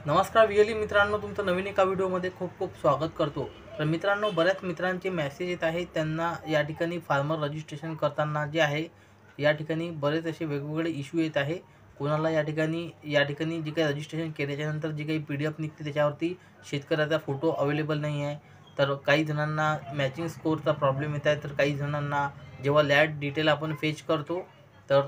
नमस्कार वियली मित्रांनो, तुमचं नवीन एका व्हिडिओमध्ये खूप खूप स्वागत करतो। तर मित्रांनो, बऱ्याच मित्रांचे मेसेज येत आहेत, त्यांना या ठिकाणी फार्मर रजिस्ट्रेशन करताना जे आहे या ठिकाणी बरेच असे वेगवेगळे इश्यू येत आहे। कोणाला या ठिकाणी जे काही रजिस्ट्रेशन केल्याच्यानंतर जी काही PDF निघते त्याच्यावरती शेतकऱ्याचा फोटो अवेलेबल नाही आहे। तर काही जणांना मॅचिंग स्कोअरचा प्रॉब्लेम येत आहे, तर काही जणांना जेव्हा लँड डिटेल आपण फेच करतो तर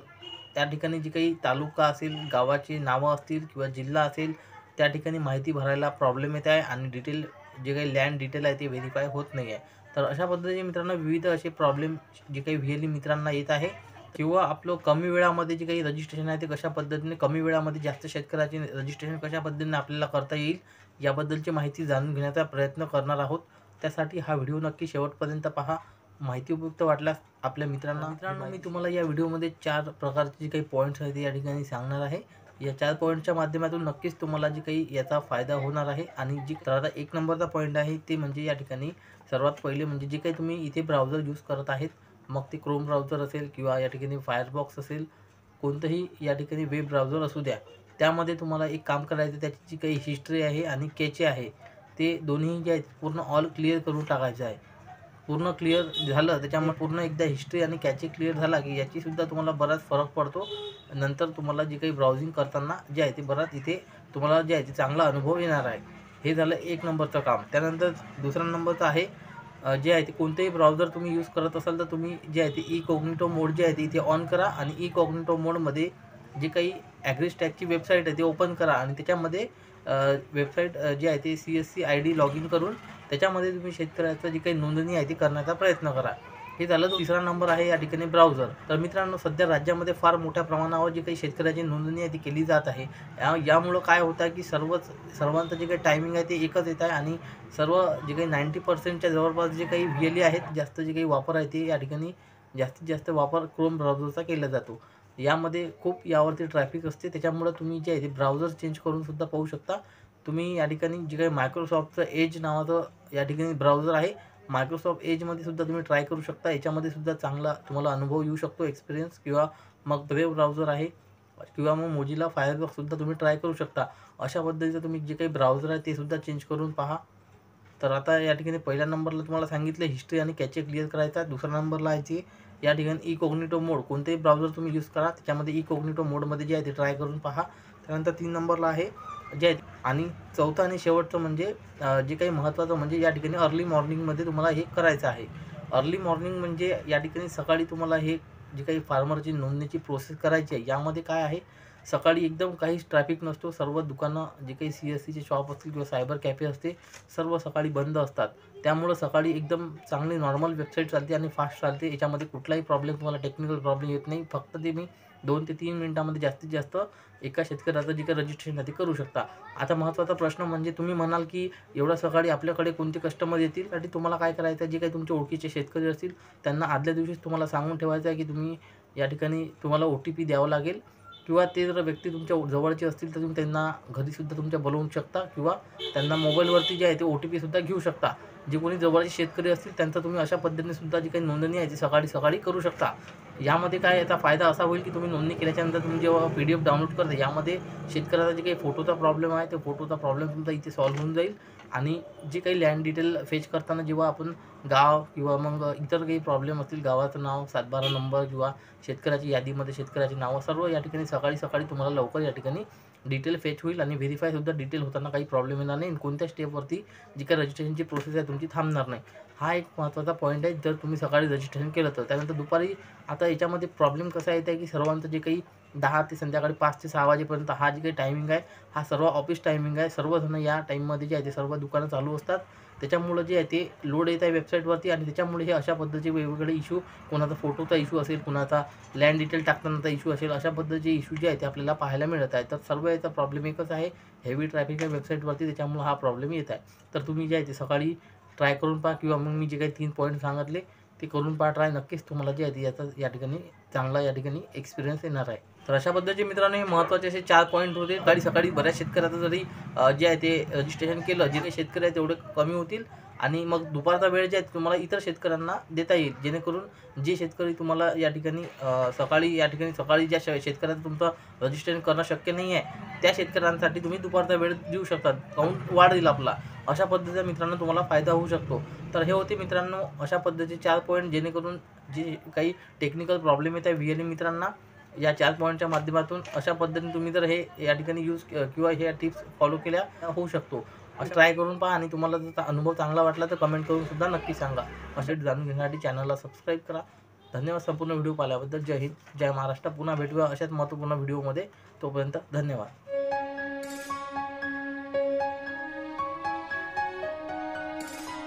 त्या ठिकाणी जी काही तालुका असेल, गावाची नावं असतील किंवा जिल्हा असेल, त्या ठिकाणी माहिती भरायला प्रॉब्लेम येत आहे आणि डिटेल जे काही लँड डिटेल आहे ते व्हेरीफाय होत नाही आहे। तर अशा पद्धतीने मित्रांनो विविध असे प्रॉब्लेम जे काही व्हीएलई मित्रांना येत आहे किंवा आपलं कमी वेळामध्ये जे काही रजिस्ट्रेशन आहे ते कशा पद्धतीने कमी वेळामध्ये जास्त शेतकऱ्याचे रजिस्ट्रेशन कशा पद्धतीने आपल्याला करता येईल याबद्दलची माहिती जाणून घेण्याचा प्रयत्न करणार आहोत। त्यासाठी हा व्हिडिओ नक्की शेवटपर्यंत पहा। माहिती उपयुक्त वाटल्यास आपल्या मित्रांनो मी तुम्हाला या व्हिडिओमध्ये 4 प्रकारचे जे काही पॉईंट्स आहेत ते या ठिकाणी सांगणार आहे। या 4 पॉईंटच्या माध्यमातून नक्कीच तुम्हाला जी काही याचा फायदा होणार आहे। आणि जी तर आता 1 नंबरचा पॉईंट आहे ते म्हणजे या ठिकाणी सर्वात पहिले म्हणजे जे काही तुम्ही इथे ब्राउझर यूज करत आहेत, मग ते क्रोम ब्राउझर असेल किंवा या ठिकाणी फायरफॉक्स असेल, कोणतंही या ठिकाणी वेब ब्राउझर असू द्या, त्यामध्ये तुम्हाला एक काम करायचं, त्याची जी काही हिस्ट्री आहे आणि कॅचे आहे ते दोन्ही जे आहेत पूर्ण ऑल क्लिअर करून टाकायचं आहे। पूर्ण क्लिअर झालं त्याच्यामुळे पूर्ण एकदा हिस्ट्री आणि कॅचे क्लिअर झाला की याचीसुद्धा तुम्हाला बराच फरक पडतो। नंतर तुम्हाला जे काही ब्राउझिंग करताना जे आहे ते बराच इथे तुम्हाला जे आहे ते चांगला अनुभव येणार आहे। हे झालं 1 नंबरचं काम। त्यानंतर दुसरा नंबरचं आहे जे आहे ते कोणतेही ब्राउझर तुम्ही यूज करत असाल तर तुम्ही जे आहे ते इकॉग्निटो मोड जे आहे ते इथे ऑन करा आणि इकॉग्निटो मोडमध्ये जे काही ॲग्रीस्टॅकची वेबसाईट आहे ते ओपन करा आणि त्याच्यामध्ये वेबसाईट जे आहे ते CSC ID लॉग इन करून त्याच्यामध्ये तुम्ही शेतकऱ्याचं जी काही नोंदणी आहे ती करण्याचा प्रयत्न करा। हे झालं तिसरा नंबर आहे या ठिकाणी ब्राउझर। तर मित्रांनो, सध्या राज्यामध्ये फार मोठ्या प्रमाणावर जी काही शेतकऱ्याची नोंदणी आहे ती केली जात आहे। यामुळं काय होतं आहे की सर्वांचं जे काही टायमिंग आहे ते एकच येत आहे आणि सर्व जे काही 90% जवळपास जे काही व्हीएलई आहेत, जास्त जे काही वापर आहे ते या ठिकाणी जास्तीत जास्त वापर क्रोम ब्राउझरचा केला जातो। यामध्ये खूप यावरती ट्रॅफिक असते, त्याच्यामुळं तुम्ही जे आहे ते ब्राउझर चेंज करून सुद्धा पाहू शकता। तुम्ही या ठिकाणी जे काही मायक्रोसॉफ्टचं एज नावाचं या ठिकाणी ब्राउझर आहे, मायक्रोसॉफ्ट एजमध्ये सुद्धा तुम्ही ट्राय करू शकता। याच्यामध्ये सुद्धा चांगला तुम्हाला अनुभव येऊ शकतो, एक्सपिरियन्स, किंवा मग ब्रेव्ह ब्राउझर आहे किंवा मग मोझिला फायरफॉक्ससुद्धा तुम्ही ट्राय करू शकता। अशा पद्धतीचं तुम्ही जे काही ब्राउझर आहे ते सुद्धा चेंज करून पहा। तर आता या ठिकाणी पहिल्या नंबरला तुम्हाला सांगितलं हिस्ट्री आणि कॅचे क्लिअर करायचा। दुसऱ्या नंबरला आहे ते या ठिकाणी इकॉग्निटो मोड, कोणतेही ब्राउझर तुम्ही यूज करा त्याच्यामध्ये इकॉग्निटो मोडमध्ये जे आहे ते ट्राय करून पहा। त्यानंतर 3 नंबरला आहे जे आहे आणि चौथं आणि शेवटचं म्हणजे जे काही महत्त्वाचं म्हणजे या ठिकाणी अर्ली मॉर्निंगमध्ये तुम्हाला हे करायचं आहे। अर्ली मॉर्निंग म्हणजे या ठिकाणी सकाळी तुम्हाला हे जी काही फार्मरची नोंदणीची प्रोसेस करायची आहे, यामध्ये काय आहे, सकाळी एकदम काहीच ट्रॅफिक नसतो। सर्व दुकानं जे काही CSCचे शॉप असतील किंवा सायबर कॅफे असते, सर्व सकाळी बंद असतात। त्यामुळं सकाळी एकदम चांगली नॉर्मल वेबसाईट चालते आणि फास्ट चालते। याच्यामध्ये कुठलाही प्रॉब्लेम, तुम्हाला टेक्निकल प्रॉब्लेम येत नाही। फक्त तुम्ही 2 ते 3 मिनिटामध्ये जास्तीत जास्त एका शेतकऱ्याचं जे काही रजिस्ट्रेशन आहे ते करू शकता। आता महत्त्वाचा प्रश्न म्हणजे तुम्ही म्हणाल की एवढ्या सकाळी आपल्याकडे कोणते कस्टमर येतील? त्यासाठी तुम्हाला काय करायचं आहे, जे काही तुमचे ओळखीचे शेतकरी असतील त्यांना आदल्या दिवशीच तुम्हाला सांगून ठेवायचं आहे की तुम्ही या ठिकाणी तुम्हाला OTP द्यावं लागेल, किंवा ते जर व्यक्ती तुमच्या जवळचे असतील तर तुम्ही त्यांना घरीसुद्धा तुमच्या बोलवू शकता किंवा त्यांना मोबाईलवरती जे आहे ते OTP सुद्धा घेऊ शकता। जे कोणी जवळचे शेतकरी असतील त्यांचं तुम्ही अशा पद्धतीने सुद्धा जी काही नोंदणी आहे ती सकाळी करू शकता। यामध्ये काय याचा फायदा असा होईल की तुम्ही नोंदणी केल्याच्यानंतर तुम्ही जेव्हा PDF डाउनलोड करता, यामध्ये शेतकऱ्याचा जे काही फोटोचा प्रॉब्लेम आहे, तो फोटोचा प्रॉब्लेम तुमचा इथे सॉल्व्ह होऊन जाईल। आणि जे काही लँड डिटेल फेच करताना जेव्हा आपण गाव किंवा मग इतर काही प्रॉब्लेम असतील, गावाचं नाव, 712 नंबर किंवा शेतकऱ्याची यादीमध्ये शेतकऱ्याची नावं, सर्व या ठिकाणी सकाळी तुम्हाला लवकर या ठिकाणी डिटेल फेच होईल आणि व्हेरीफायसुद्धा डिटेल होताना काही प्रॉब्लेम येणार नाही। कोणत्या स्टेपवरती जी काही रजिस्ट्रेशनची प्रोसेस आहे तुमची थांबणार नाही। हा एक महत्त्वाचा पॉईंट आहे जर तुम्ही सकाळी रजिस्ट्रेशन केलं तर। त्यानंतर दुपारी, आता याच्यामध्ये प्रॉब्लेम कसा येत आहे की सर्वांचं जे काही 10 ते संध्याकाळी 5 ते 6 वाजेपर्यंत हा जे काही टायमिंग आहे, हा सर्व ऑफिस टायमिंग आहे। सर्वजण या टाईममध्ये जे आहे ते सर्व दुकानं चालू असतात। त्याच्यामुळं जे आहे ते लोड येत आहे वेबसाईटवरती आणि त्याच्यामुळे हे अशा पद्धतीचे वेगवेगळे इश्यू, कोणाचा फोटोचा इश्यू असेल, कुणाचा लँड डिटेल टाकतानाचा इश्यू असेल, अशा पद्धतीचे इश्यू जे आहे ते आपल्याला पाहायला मिळत आहे। तर सर्व याचा प्रॉब्लेम एकच आहे, हेवी ट्रॅफिक आहे वेबसाईटवरती, त्याच्यामुळे हा प्रॉब्लेम येत आहे। तर तुम्ही जे आहे ते सकाळी ट्राय करून पहा किंवा मग मी जे काही 3 पॉईंट सांगितले ते करून पहा ट्राय। नक्कीच तुम्हाला जे आहे ते याचा या ठिकाणी चांगला या ठिकाणी एक्सपिरियन्स येणार आहे। तर अशा पद्धतीचे मित्रांनो हे महत्त्वाचे असे 4 पॉईंट होते। सकाळी बऱ्याच शेतकऱ्याचं जरी जे आहे ते रजिस्ट्रेशन केलं, जे काही शेतकरी आहेत तेवढे कमी होतील आणि मग दुपारचा वेळ जे आहे तुम्हाला इतर शेतकऱ्यांना देता येईल, जेणेकरून जे शेतकरी तुम्हाला या ठिकाणी सकाळी ज्या शेतकऱ्यांचं तुमचं रजिस्ट्रेशन करणं शक्य नाही आहे त्या शेतकऱ्यांसाठी तुम्ही दुपारचा वेळ देऊ शकता, काउंट वाढेल आपला. अशा पद्धतीचा मित्रांनो तुम्हाला फायदा होऊ शकतो. तर हे होते मित्रांनो अशा पद्धतीचे 4 पॉईंट, जेणेकरून जे काही टेक्निकल प्रॉब्लेम येत आहे VLE मित्रांना, या 4 पॉईंटच्या माध्यमातून अशा पद्धतीने तुम्ही जर हे या ठिकाणी यूज किंवा ह्या टिप्स फॉलो केल्या होऊ शकतो. असं ट्राय करून पहा आणि तुम्हाला जर अनुभव चांगला वाटला तर कमेंट करून सुद्धा नक्की सांगा. असे जाणून घेण्यासाठी चॅनलला सबस्क्राईब करा. धन्यवाद संपूर्ण व्हिडिओ पाहिल्याबद्दल. जय हिंद, जय महाराष्ट्र. पुन्हा भेटूया अशाच महत्त्वपूर्ण व्हिडिओमध्ये. तोपर्यंत धन्यवाद.